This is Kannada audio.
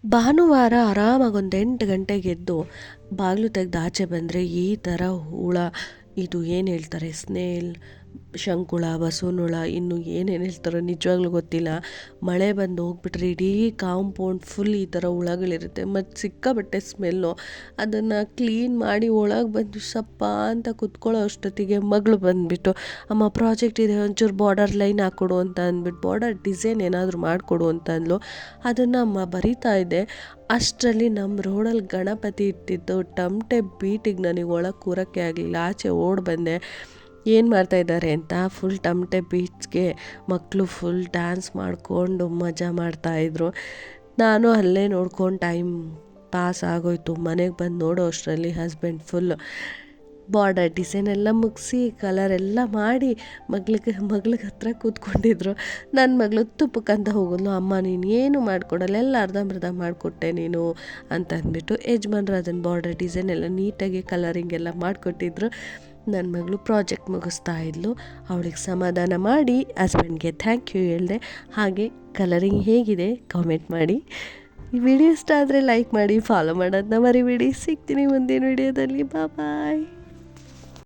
ಭಾನುವಾರ ಆರಾಮಾಗಿ ಒಂದು 8 ಗಂಟೆಗೆ ಎದ್ದು ಬಾಗಿಲು ತೆಗೆದು ಆಚೆ ಬಂದರೆ ಈ ಥರ ಹುಳ, ಇದು ಏನು ಹೇಳ್ತಾರೆ ಸ್ನೇಲ್, ಶಂಕುಳ, ಬಸವನಹುಳ, ಇನ್ನು ಏನೇನು ಹೇಳ್ತಾರೋ ನಿಜವಾಗ್ಲೂ ಗೊತ್ತಿಲ್ಲ. ಮಳೆ ಬಂದು ಹೋಗ್ಬಿಟ್ರೆ ಇಡೀ ಕಾಂಪೌಂಡ್ ಫುಲ್ ಈ ಥರ ಹುಳಗಳಿರುತ್ತೆ ಮತ್ತು ಸಿಕ್ಕಾಬಟ್ಟೆ ಸ್ಮೆಲ್ಲು. ಅದನ್ನು ಕ್ಲೀನ್ ಮಾಡಿ ಒಳಗೆ ಬಂದು ಸಪ್ಪ ಅಂತ ಕುತ್ಕೊಳ್ಳೋ ಅಷ್ಟೊತ್ತಿಗೆ ಮಗಳು ಬಂದುಬಿಟ್ಟು, ಅಮ್ಮ ಪ್ರಾಜೆಕ್ಟ್ ಇದೆ ಒಂಚೂರು ಬಾರ್ಡರ್ ಲೈನ್ ಹಾಕ್ಕೊಡು ಅಂತ ಅಂದ್ಬಿಟ್ಟು ಬಾರ್ಡರ್ ಡಿಸೈನ್ ಏನಾದರೂ ಮಾಡಿಕೊಡು ಅಂತ ಅಂದ್ಲು. ಅದನ್ನು ಅಮ್ಮ ಬರಿತಾ ಇದ್ದೆ. ಅಷ್ಟರಲ್ಲಿ ನಮ್ಮ ರೋಡಲ್ಲಿ ಗಣಪತಿ ಇಟ್ಟಿದ್ದು ಟಮಟೆ ಬೀಟಿಗೆ ನನಗೆ ಒಳಗೆ ಕೂರೋಕ್ಕೆ ಆಗಲಿಲ್ಲ, ಆಚೆ ಓಡಿ ಬಂದೆ. ಏನು ಮಾಡ್ತಾಯಿದ್ದಾರೆ ಅಂತ ಫುಲ್ ಟಮಟೆ ಬೀಚ್ಗೆ ಮಕ್ಕಳು ಫುಲ್ ಡ್ಯಾನ್ಸ್ ಮಾಡಿಕೊಂಡು ಮಜಾ ಮಾಡ್ತಾಯಿದ್ರು. ನಾನು ಅಲ್ಲೇ ನೋಡ್ಕೊಂಡು ಟೈಮ್ ಪಾಸ್ ಆಗೋಯ್ತು. ಮನೆಗೆ ಬಂದು ನೋಡೋ ಅಷ್ಟರಲ್ಲಿ ಹಸ್ಬೆಂಡ್ ಫುಲ್ ಬಾರ್ಡರ್ ಡಿಸೈನ್ ಎಲ್ಲ ಮುಗಿಸಿ ಕಲರೆಲ್ಲ ಮಾಡಿ ಮಗ್ಳಿಗೆ ಹತ್ರ ಕೂತ್ಕೊಂಡಿದ್ರು. ನನ್ನ ಮಗಳು ತುಪ್ಪಕ್ಕಂತ ಹೋಗೋದು, ಅಮ್ಮ ನೀನು ಏನು ಮಾಡಿಕೊಡಲ್ಲ, ಎಲ್ಲ ಅರ್ಧಂಬರ್ಧ ಮಾಡಿಕೊಟ್ಟೆ ನೀನು ಅಂತ ಅಂದ್ಬಿಟ್ಟು ಯಜಮಾನ್ರು ಅದನ್ನು ಬಾರ್ಡರ್ ಡಿಸೈನ್ ಎಲ್ಲ ನೀಟಾಗಿ ಕಲರಿಂಗ್ ಎಲ್ಲ ಮಾಡಿಕೊಟ್ಟಿದ್ರು. ನನ್ನ ಮಗಳು ಪ್ರಾಜೆಕ್ಟ್ ಮುಗಿಸ್ತಾ ಇದ್ಲು. ಅವಳಿಗೆ ಸಮಾಧಾನ ಮಾಡಿ ಹಸ್ಬೆಂಡ್ಗೆ ಥ್ಯಾಂಕ್ ಯು ಹೇಳಿದೆ. ಹಾಗೆ ಕಲರಿಂಗ್ ಹೇಗಿದೆ ಕಾಮೆಂಟ್ ಮಾಡಿ. ಈ ವಿಡಿಯೋ ಇಷ್ಟ ಆದರೆ ಲೈಕ್ ಮಾಡಿ, ಫಾಲೋ ಮಾಡೋದನ್ನ ಮರಿಬೇಡಿ. ಸಿಗ್ತೀನಿ ಮುಂದಿನ ವಿಡಿಯೋದಲ್ಲಿ. ಬಾಯ್.